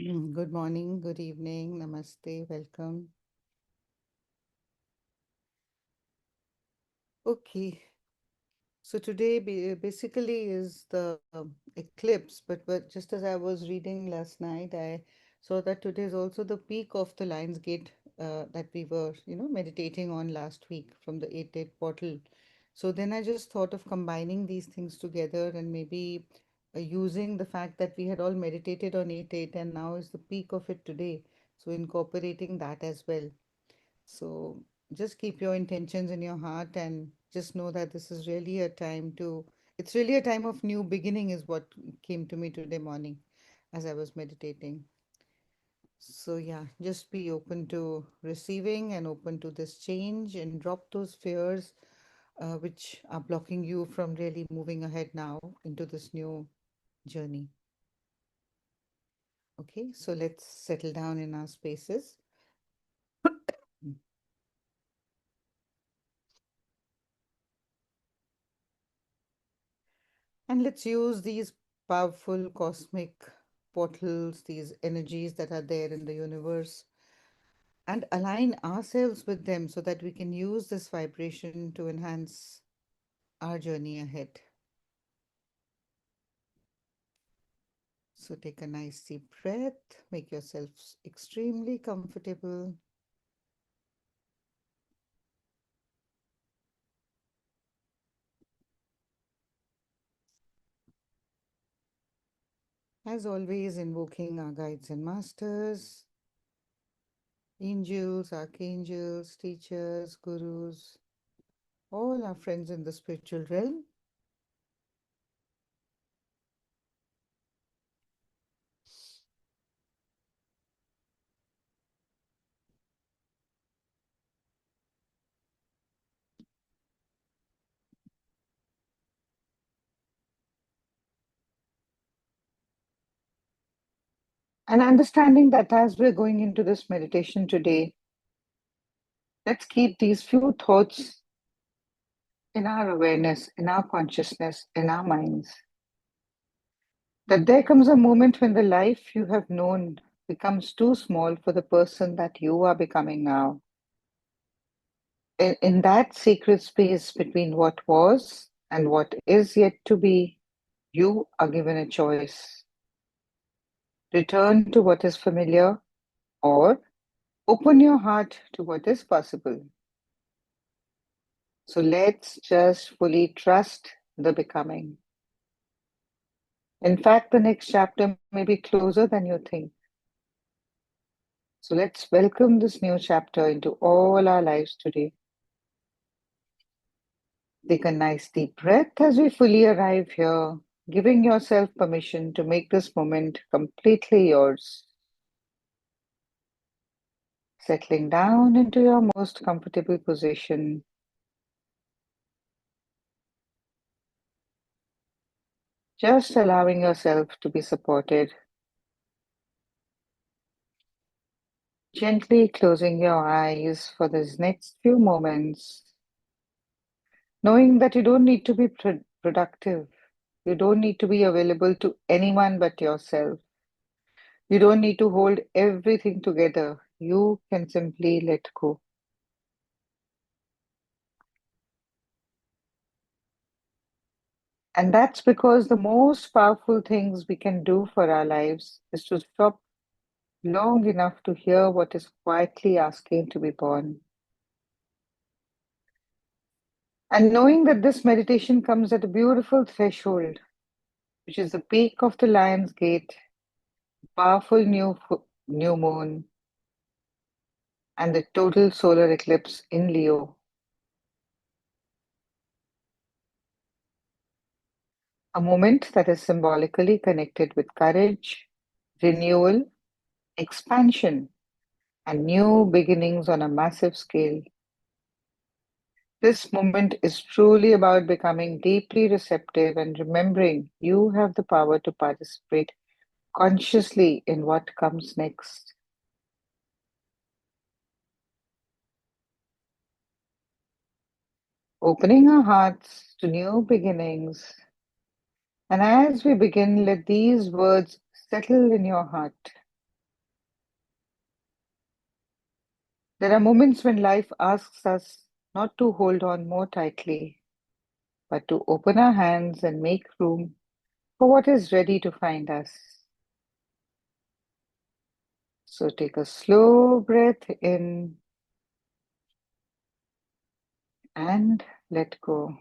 Good morning, good evening, namaste, welcome. Okay, so today basically is the eclipse, but just as I was reading last night, I saw that today is also the peak of the Lion's Gate that we were, meditating on last week from the 8-8 portal. So then I just thought of combining these things together and maybe using the fact that we had all meditated on 8-8 and now is the peak of it today. So incorporating that as well. So just keep your intentions in your heart and just know that this is really a time to, it's really a time of new beginning, is what came to me today morning as I was meditating. So, yeah, just be open to receiving and open to this change and drop those fears which are blocking you from really moving ahead now into this new journey. Okay, so let's settle down in our spaces. And let's use these powerful cosmic portals, these energies that are there in the universe, and align ourselves with them so that we can use this vibration to enhance our journey ahead. So take a nice deep breath, make yourself extremely comfortable. As always, invoking our guides and masters, angels, archangels, teachers, gurus, all our friends in the spiritual realm. And understanding that as we're going into this meditation today, let's keep these few thoughts in our awareness, in our consciousness, in our minds. That there comes a moment when the life you have known becomes too small for the person that you are becoming now. In that sacred space between what was and what is yet to be, you are given a choice. Return to what is familiar or open your heart to what is possible. So let's just fully trust the becoming. In fact, the next chapter may be closer than you think. So let's welcome this new chapter into all our lives today. Take a nice deep breath as we fully arrive here, giving yourself permission to make this moment completely yours. Settling down into your most comfortable position, just allowing yourself to be supported. Gently closing your eyes for these next few moments, knowing that you don't need to be productive. You don't need to be available to anyone but yourself. You don't need to hold everything together. You can simply let go. And that's because the most powerful things we can do for our lives is to stop long enough to hear what is quietly asking to be born. And knowing that this meditation comes at a beautiful threshold, which is the peak of the Lion's Gate, powerful new moon, and the total solar eclipse in Leo. A moment that is symbolically connected with courage, renewal, expansion, and new beginnings on a massive scale. This moment is truly about becoming deeply receptive and remembering you have the power to participate consciously in what comes next. Opening our hearts to new beginnings. And as we begin, let these words settle in your heart. There are moments when life asks us not to hold on more tightly, but to open our hands and make room for what is ready to find us. So take a slow breath in and let go,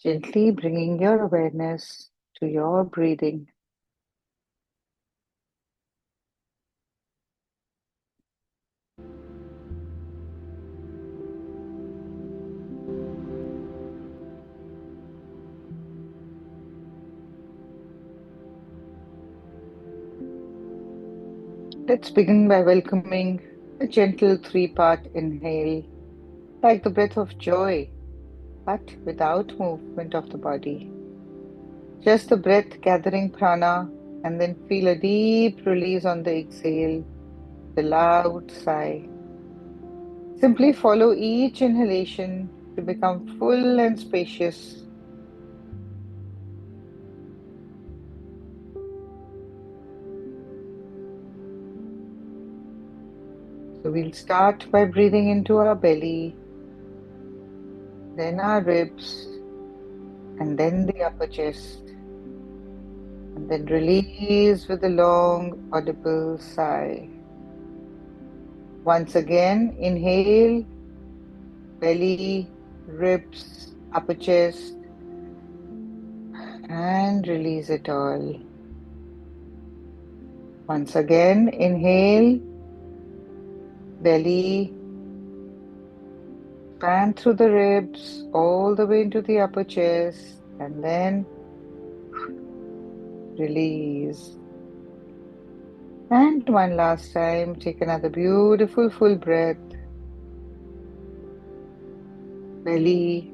gently bringing your awareness to your breathing. Let's begin by welcoming a gentle three-part inhale, like the breath of joy, but without movement of the body. Just the breath gathering prana, and then feel a deep release on the exhale, the loud sigh. Simply follow each inhalation to become full and spacious. So we'll start by breathing into our belly, then our ribs, and then the upper chest, and then release with a long, audible sigh. Once again, inhale, belly, ribs, upper chest, and release it all. Once again, inhale, belly, span through the ribs, all the way into the upper chest, and then release. And one last time, take another beautiful full breath, belly,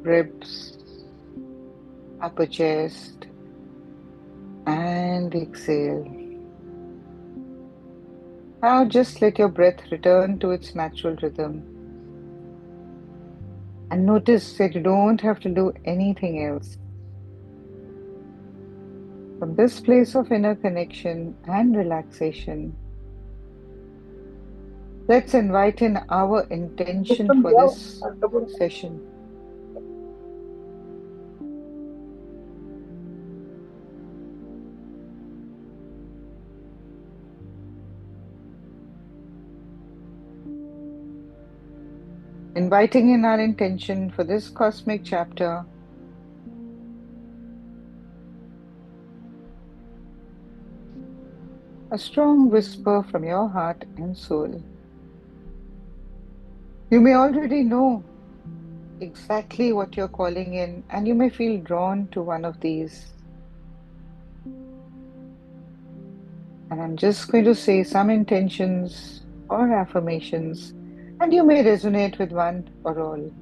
ribs, upper chest, and exhale. Now just let your breath return to its natural rhythm. And notice that you don't have to do anything else. From this place of inner connection and relaxation, let's invite in our intention for this session. Inviting in our intention for this cosmic chapter, a strong whisper from your heart and soul. You may already know exactly what you're calling in, and you may feel drawn to one of these. And I'm just going to say some intentions or affirmations, and you may resonate with one or all.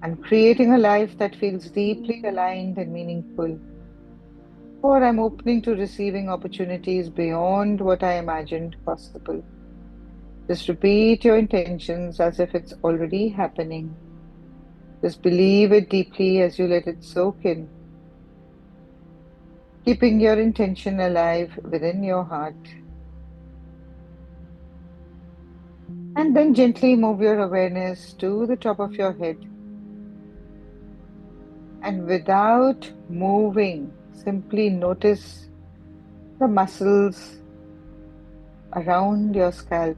I'm creating a life that feels deeply aligned and meaningful, or I'm opening to receiving opportunities beyond what I imagined possible. Just repeat your intentions as if it's already happening. Just believe it deeply as you let it soak in, keeping your intention alive within your heart. And then gently move your awareness to the top of your head. And without moving, simply notice the muscles around your scalp,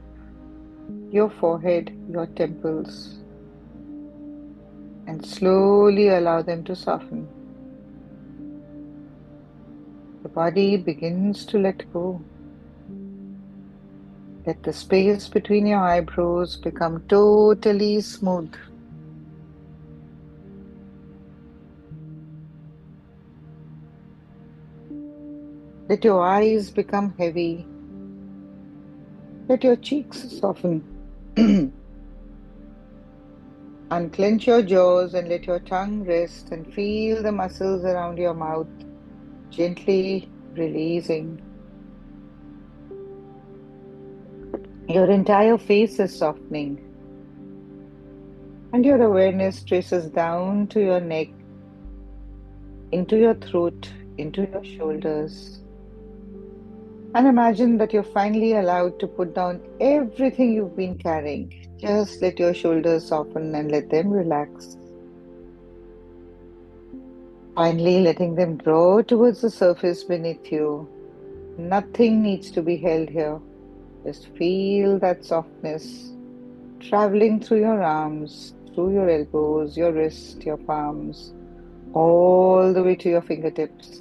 your forehead, your temples, and slowly allow them to soften. The body begins to let go. Let the space between your eyebrows become totally smooth. Let your eyes become heavy. Let your cheeks soften. Unclench your jaws and let your tongue rest and feel the muscles around your mouth gently releasing. Your entire face is softening, and your awareness traces down to your neck, into your throat, into your shoulders. And imagine that you're finally allowed to put down everything you've been carrying. Just let your shoulders soften and let them relax. Finally, letting them draw towards the surface beneath you. Nothing needs to be held here. Just feel that softness traveling through your arms, through your elbows, your wrist, your palms, all the way to your fingertips.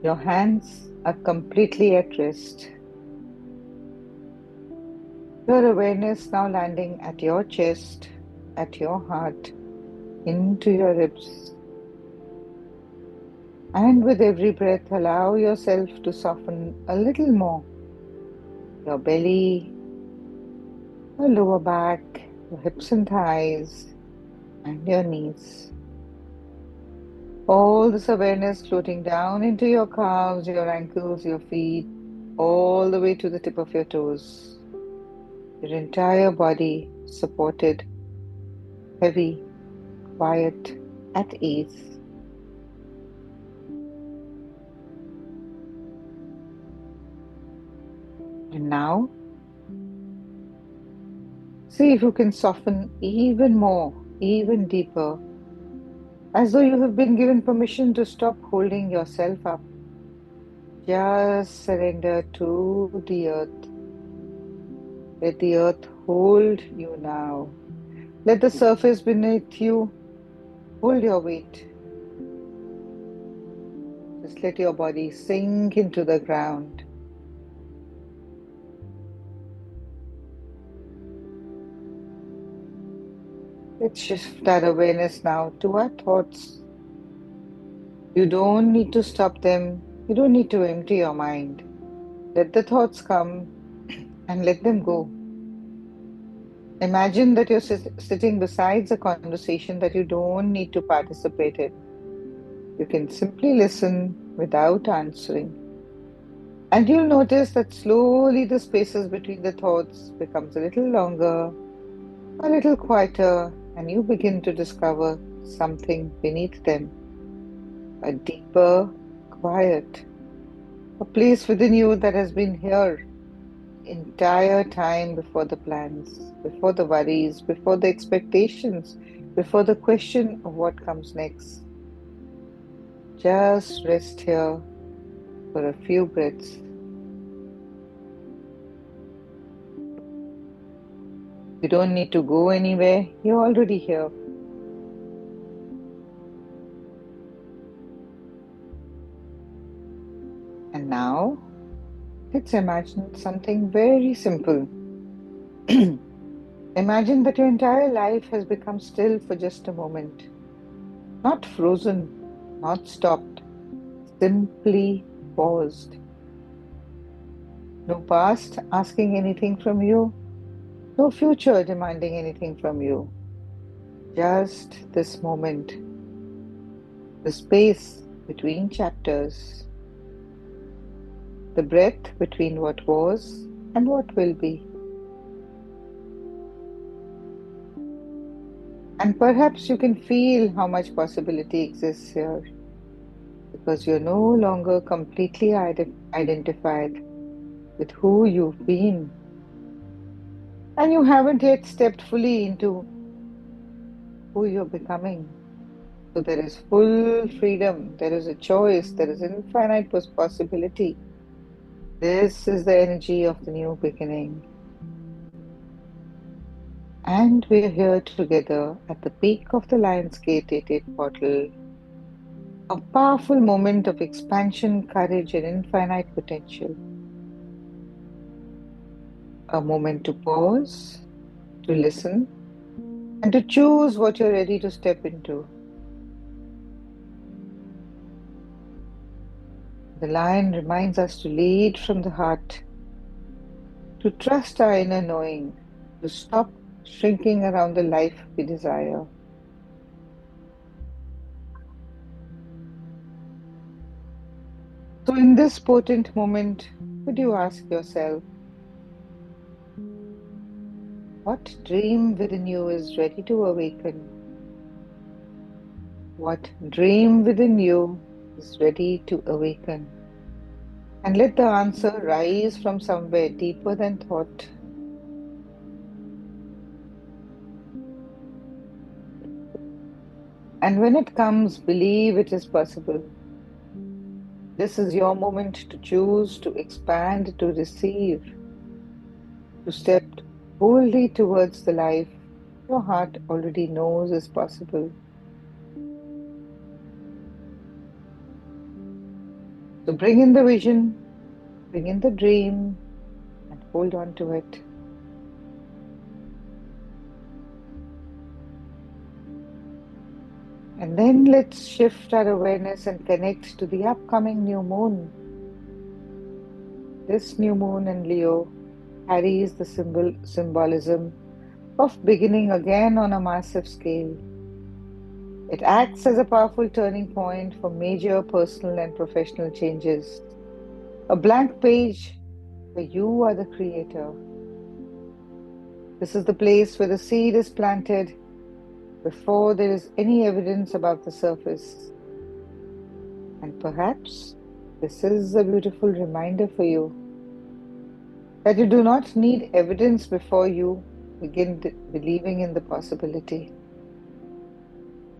Your hands are completely at rest. Your awareness now landing at your chest, at your heart, into your ribs. And with every breath, allow yourself to soften a little more. Your belly, your lower back, your hips and thighs, and your knees. All this awareness floating down into your calves, your ankles, your feet, all the way to the tip of your toes. Your entire body supported, heavy, quiet, at ease. And now, see if you can soften even more, even deeper, as though you have been given permission to stop holding yourself up. Just surrender to the earth. Let the earth hold you now. Let the surface beneath you hold your weight. Just let your body sink into the ground. Let's shift that awareness now to our thoughts. You don't need to stop them. You don't need to empty your mind. Let the thoughts come and let them go. Imagine that you're sitting beside a conversation that you don't need to participate in. You can simply listen without answering. And you'll notice that slowly the spaces between the thoughts becomes a little longer, a little quieter, and you begin to discover something beneath them, a deeper quiet, a place within you that has been here the entire time before the plans, before the worries, before the expectations, before the question of what comes next. Just rest here for a few breaths. You don't need to go anywhere, you're already here. And now, let's imagine something very simple. Imagine that your entire life has become still for just a moment. Not frozen, not stopped, simply paused. No past asking anything from you, no future demanding anything from you. Just this moment, the space between chapters, the breath between what was and what will be. And perhaps you can feel how much possibility exists here because you're no longer completely identified with who you've been. And you haven't yet stepped fully into who you're becoming. So there is full freedom, there is a choice, there is infinite possibility. This is the energy of the new beginning. And we're here together at the peak of the Lion's Gate 88 portal, a powerful moment of expansion, courage, and infinite potential. A moment to pause, to listen, and to choose what you're ready to step into. The lion reminds us to lead from the heart, to trust our inner knowing, to stop shrinking around the life we desire. So, in this potent moment, could you ask yourself, what dream within you is ready to awaken? What dream within you is ready to awaken? And let the answer rise from somewhere deeper than thought. And when it comes, believe it is possible. This is your moment to choose, to expand, to receive, to step boldly towards the life your heart already knows is possible. So bring in the vision, bring in the dream, and hold on to it. And then let's shift our awareness and connect to the upcoming new moon. This new moon in Leo carries the symbolism of beginning again on a massive scale. It acts as a powerful turning point for major personal and professional changes. A blank page where you are the creator. This is the place where the seed is planted before there is any evidence above the surface. And perhaps this is a beautiful reminder for you that you do not need evidence before you begin believing in the possibility.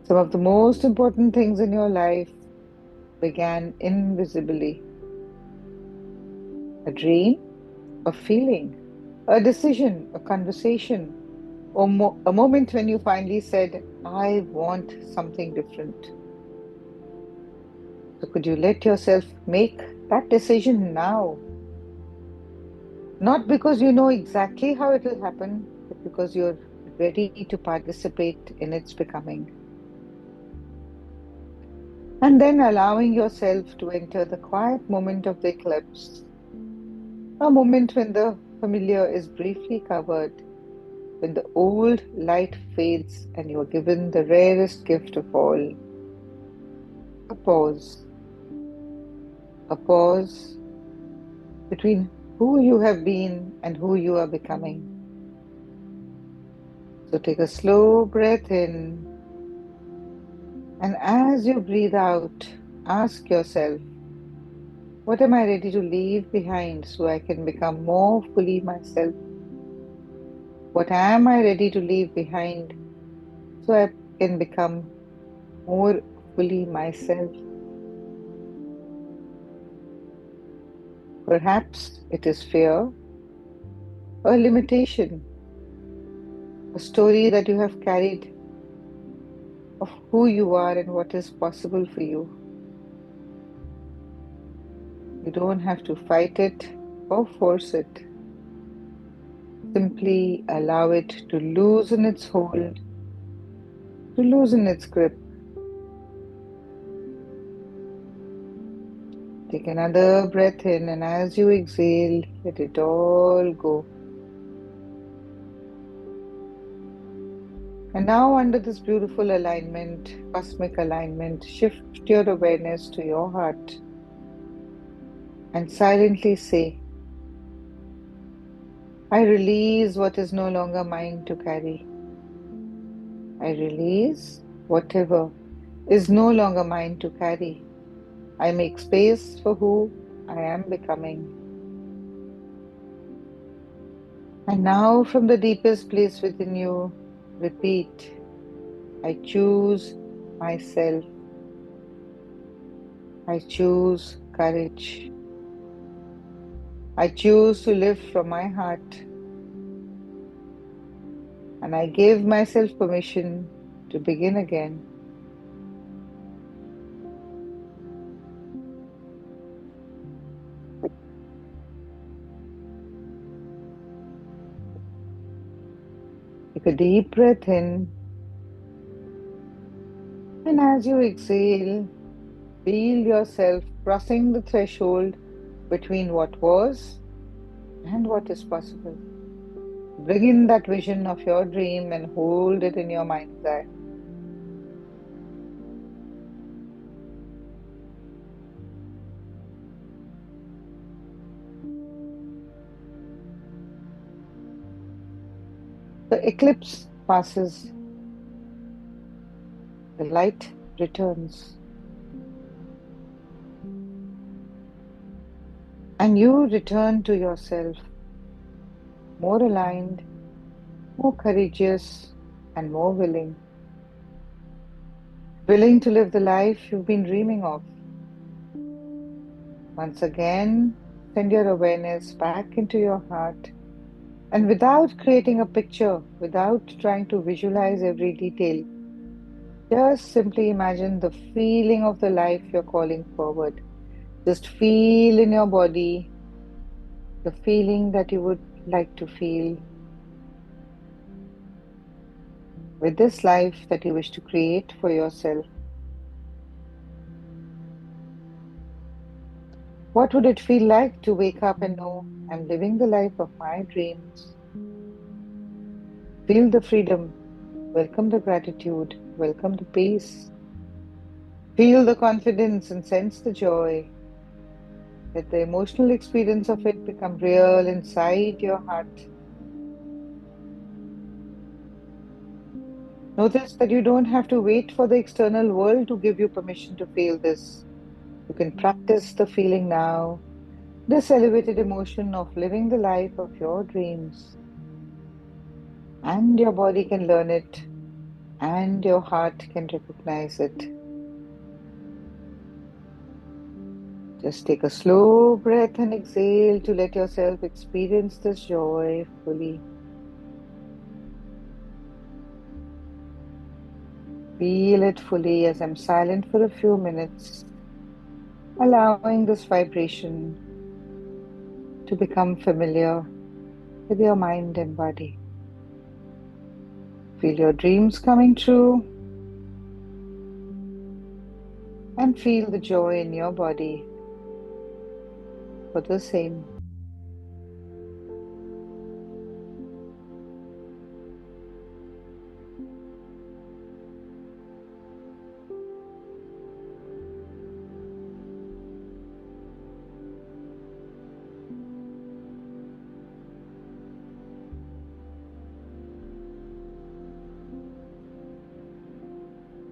Some of the most important things in your life began invisibly. A dream, a feeling, a decision, a conversation, or a moment when you finally said, I want something different. So could you let yourself make that decision now? Not because you know exactly how it will happen, but because you're ready to participate in its becoming. And then allowing yourself to enter the quiet moment of the eclipse, a moment when the familiar is briefly covered, when the old light fades and you are given the rarest gift of all, a pause. A pause between who you have been and who you are becoming. So take a slow breath in, and as you breathe out, ask yourself, what am I ready to leave behind so I can become more fully myself? What am I ready to leave behind so I can become more fully myself? Perhaps it is fear, a limitation, a story that you have carried of who you are and what is possible for you. You don't have to fight it or force it. Simply allow it to loosen its hold, to loosen its grip. Take another breath in, and as you exhale, let it all go. And now, under this beautiful alignment, cosmic alignment, shift your awareness to your heart and silently say, I release what is no longer mine to carry. I release whatever is no longer mine to carry. I make space for who I am becoming. And now, from the deepest place within you, repeat, I choose myself. I choose courage. I choose to live from my heart. And I give myself permission to begin again. Take a deep breath in, and as you exhale, feel yourself crossing the threshold between what was and what is possible. Bring in that vision of your dream and hold it in your mind's eye. The eclipse passes, the light returns. And you return to yourself more aligned, more courageous, and more willing. Willing to live the life you've been dreaming of. Once again, send your awareness back into your heart. And without creating a picture, without trying to visualize every detail, just simply imagine the feeling of the life you're calling forward. Just feel in your body the feeling that you would like to feel with this life that you wish to create for yourself. What would it feel like to wake up and know I'm living the life of my dreams? Feel the freedom, welcome the gratitude, welcome the peace. Feel the confidence and sense the joy. Let the emotional experience of it become real inside your heart. Notice that you don't have to wait for the external world to give you permission to feel this. You can practice the feeling now, this elevated emotion of living the life of your dreams. And your body can learn it, and your heart can recognize it. Just take a slow breath and exhale to let yourself experience this joy fully. Feel it fully as I'm silent for a few minutes, allowing this vibration to become familiar with your mind and body. Feel your dreams coming true and feel the joy in your body for the same.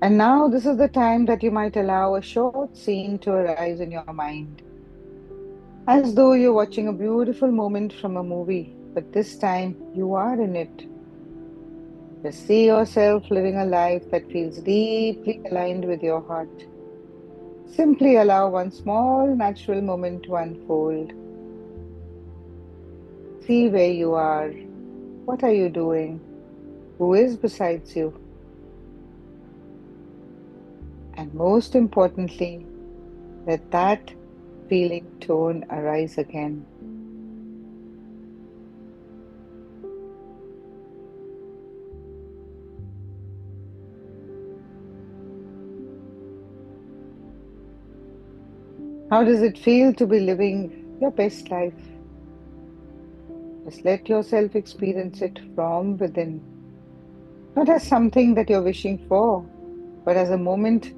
And now, this is the time that you might allow a short scene to arise in your mind, as though you're watching a beautiful moment from a movie, but this time you are in it. Just see yourself living a life that feels deeply aligned with your heart. Simply allow one small natural moment to unfold. See where you are. What are you doing? Who is besides you? And most importantly, let that feeling tone arise again. How does it feel to be living your best life? Just let yourself experience it from within, not as something that you're wishing for, but as a moment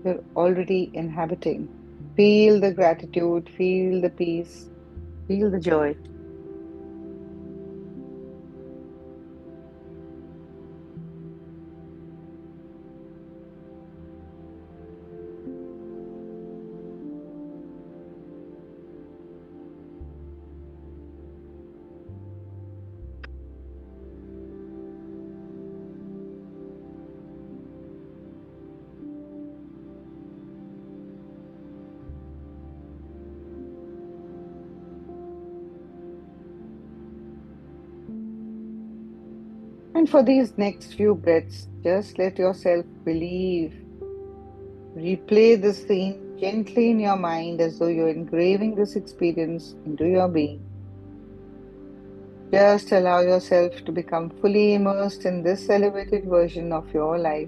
you're already inhabiting. Feel the gratitude, feel the peace, feel the joy. And for these next few breaths, just let yourself believe. Replay this scene gently in your mind as though you're engraving this experience into your being. Just allow yourself to become fully immersed in this elevated version of your life.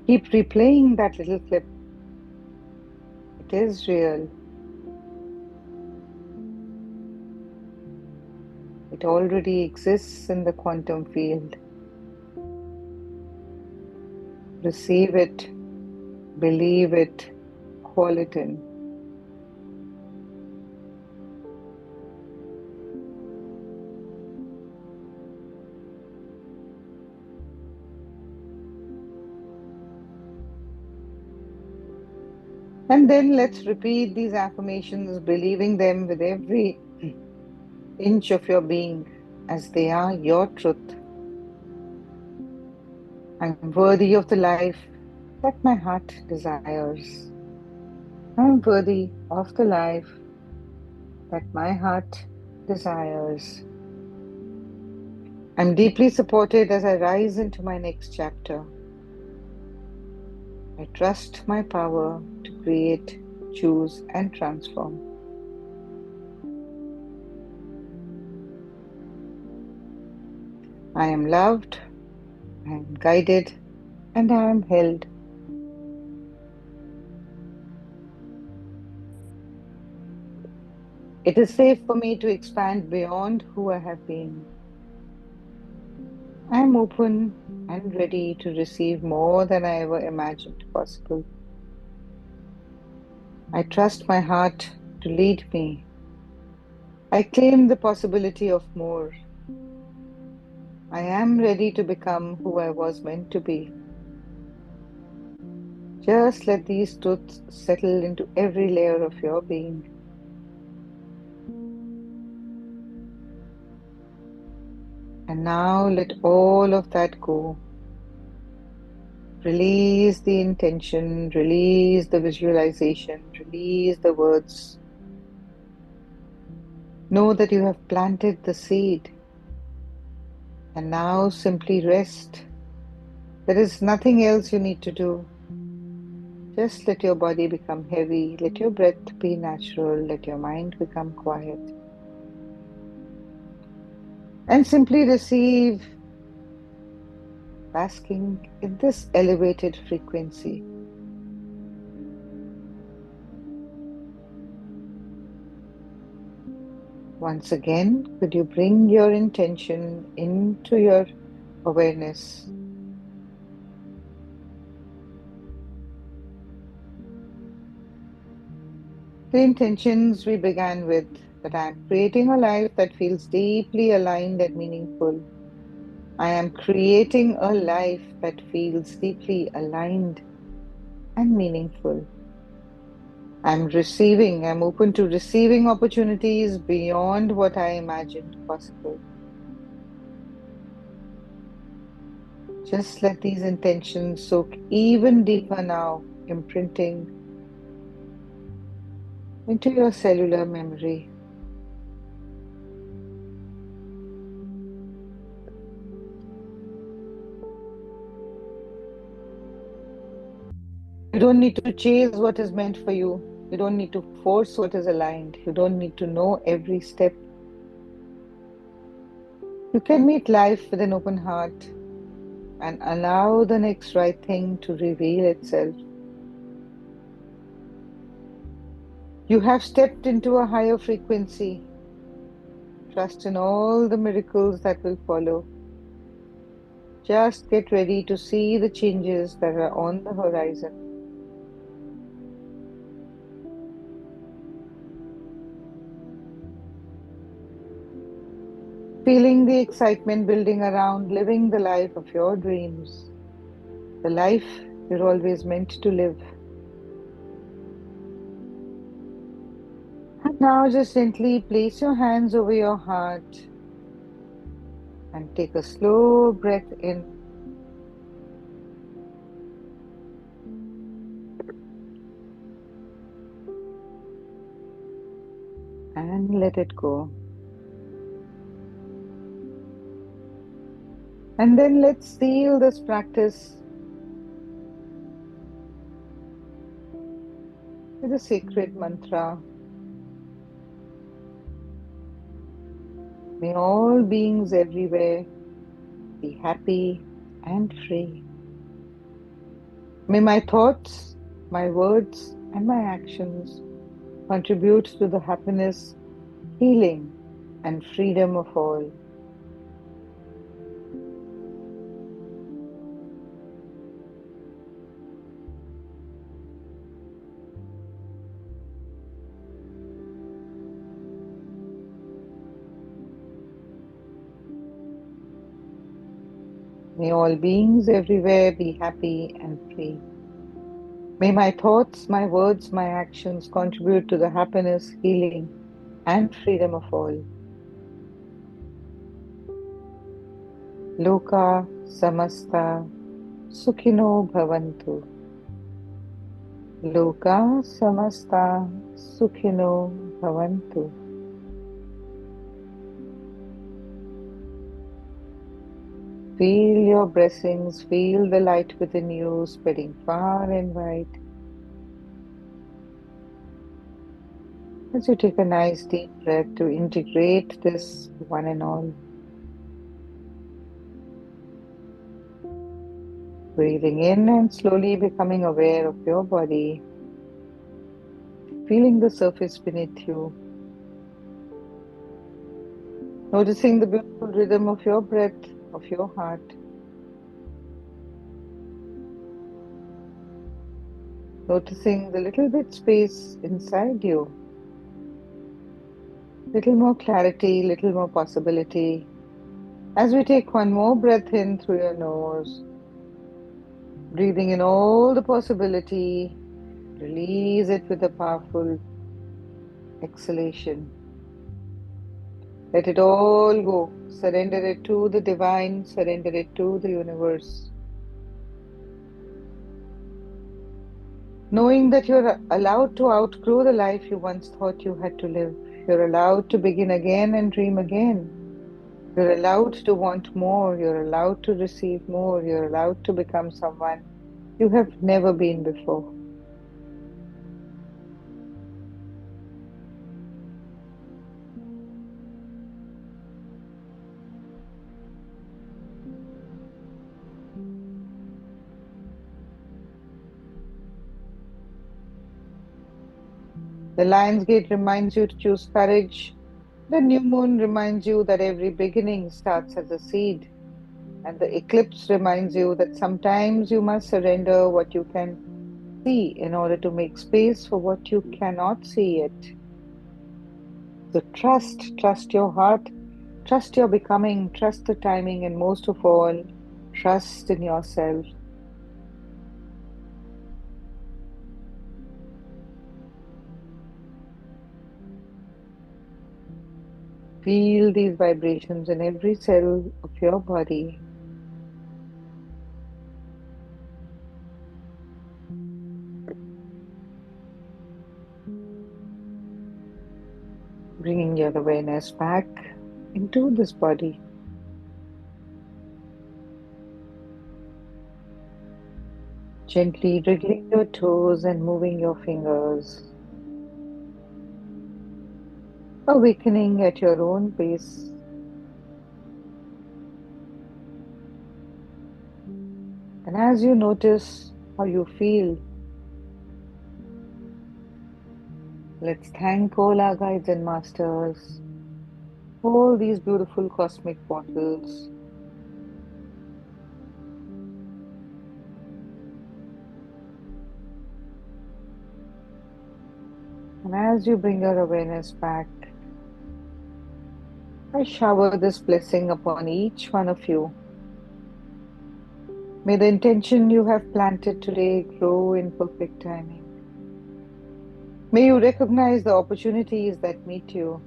Keep replaying that little clip. It is real. It already exists in the quantum field. Receive it, believe it, call it in. And then let's repeat these affirmations, believing them with every inch of your being as they are your truth. I'm worthy of the life that my heart desires. I'm worthy of the life that my heart desires. I'm deeply supported as I rise into my next chapter. I trust my power to create, choose, and transform. I am loved, I am guided, and I am held. It is safe for me to expand beyond who I have been. I am open and ready to receive more than I ever imagined possible. I trust my heart to lead me. I claim the possibility of more. I am ready to become who I was meant to be. Just let these truths settle into every layer of your being. And now let all of that go. Release the intention, release the visualization, release the words. Know that you have planted the seed. And now simply rest. There is nothing else you need to do. Just let your body become heavy, let your breath be natural, let your mind become quiet. And simply receive, basking in this elevated frequency. Once again, could you bring your intention into your awareness? The intentions we began with, that I am creating a life that feels deeply aligned and meaningful. I am creating a life that feels deeply aligned and meaningful. I'm open to receiving opportunities beyond what I imagined possible. Just let these intentions soak even deeper now, imprinting into your cellular memory. You don't need to chase what is meant for you. You don't need to force what is aligned. You don't need to know every step. You can meet life with an open heart and allow the next right thing to reveal itself. You have stepped into a higher frequency. Trust in all the miracles that will follow. Just get ready to see the changes that are on the horizon. Feeling the excitement building around living the life of your dreams, the life you're always meant to live. And now just gently place your hands over your heart and take a slow breath in and let it go. And then let's seal this practice with a sacred mantra. May all beings everywhere be happy and free. May my thoughts, my words, and my actions contribute to the happiness, healing, and freedom of all. May all beings everywhere be happy and free. May my thoughts, my words, my actions contribute to the happiness, healing, and freedom of all. Loka samasta sukhino bhavantu. Loka samasta sukhino bhavantu. Feel your blessings, feel the light within you spreading far and wide. As you take a nice deep breath to integrate this one and all, breathing in and slowly becoming aware of your body, feeling the surface beneath you, noticing the beautiful rhythm of your breath, of your heart, noticing the little bit space inside you, little more clarity, little more possibility. As we take one more breath in through your nose, breathing in all the possibility, release it with a powerful exhalation. Let it all go. Surrender it to the divine, surrender it to the universe. Knowing that you're allowed to outgrow the life you once thought you had to live. You're allowed to begin again and dream again. You're allowed to want more. You're allowed to receive more. You're allowed to become someone you have never been before. The Lion's Gate reminds you to choose courage. The new moon reminds you that every beginning starts as a seed. And the eclipse reminds you that sometimes you must surrender what you can see in order to make space for what you cannot see yet. So trust your heart, trust your becoming, trust the timing, and most of all, trust in yourself. Feel these vibrations in every cell of your body, bringing your awareness back into this body. Gently wriggling your toes and moving your fingers, awakening at your own pace. And as you notice how you feel, let's thank all our guides and masters, all these beautiful cosmic portals. And as you bring your awareness back, I shower this blessing upon each one of you. May the intention you have planted today grow in perfect timing. May you recognize the opportunities that meet you.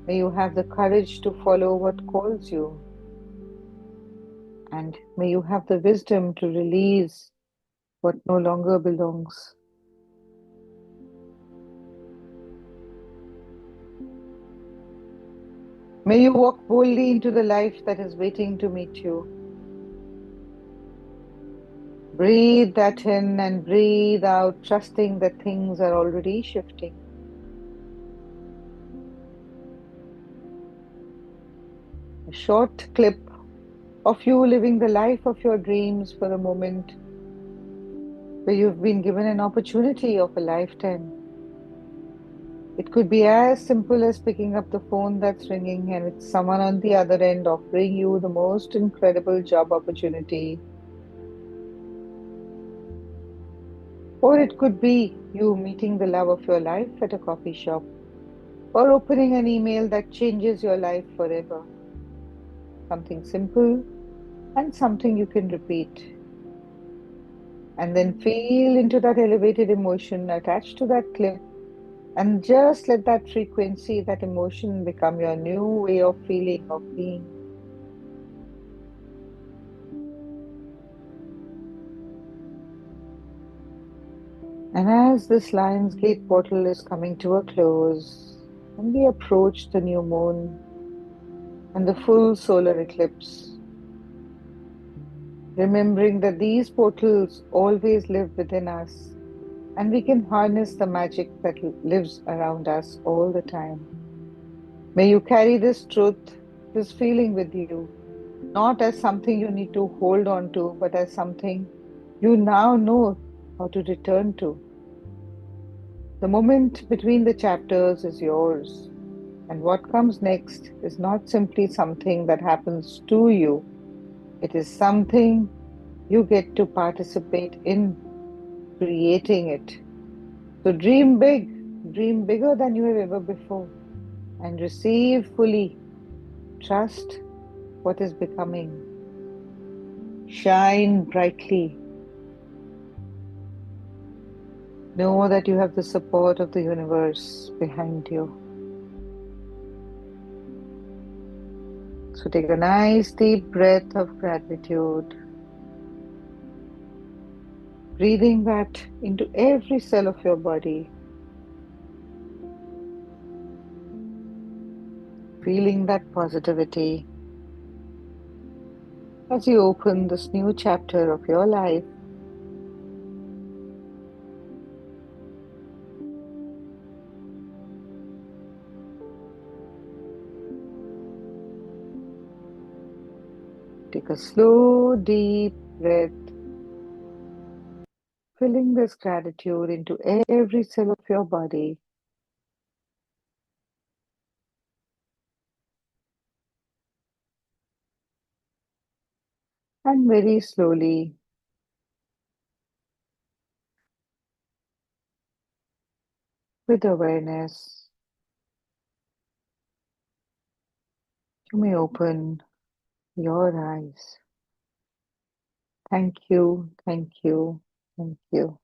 May you have the courage to follow what calls you. And may you have the wisdom to release what no longer belongs. May you walk boldly into the life that is waiting to meet you. Breathe that in and breathe out, trusting that things are already shifting. A short clip of you living the life of your dreams for a moment where you've been given an opportunity of a lifetime. It could be as simple as picking up the phone that's ringing and it's someone on the other end offering you the most incredible job opportunity. Or it could be you meeting the love of your life at a coffee shop, or opening an email that changes your life forever. Something simple and something you can repeat. And then feel into that elevated emotion attached to that clip, and just let that frequency, that emotion become your new way of feeling, of being. And as this Lion's Gate portal is coming to a close, and we approach the new moon and the full solar eclipse, remembering that these portals always live within us, and we can harness the magic that lives around us all the time. May you carry this truth, this feeling with you, not as something you need to hold on to, but as something you now know how to return to. The moment between the chapters is yours, and what comes next is not simply something that happens to you, it is something you get to participate in creating it. So dream big, dream bigger than you have ever before, and receive fully. Trust what is becoming. Shine brightly. Know that you have the support of the universe behind you. So take a nice deep breath of gratitude, breathing that into every cell of your body, feeling that positivity as you open this new chapter of your life. Take a slow, deep breath, filling this gratitude into every cell of your body. And very slowly, with awareness, you may open your eyes. Thank you, thank you, thank you.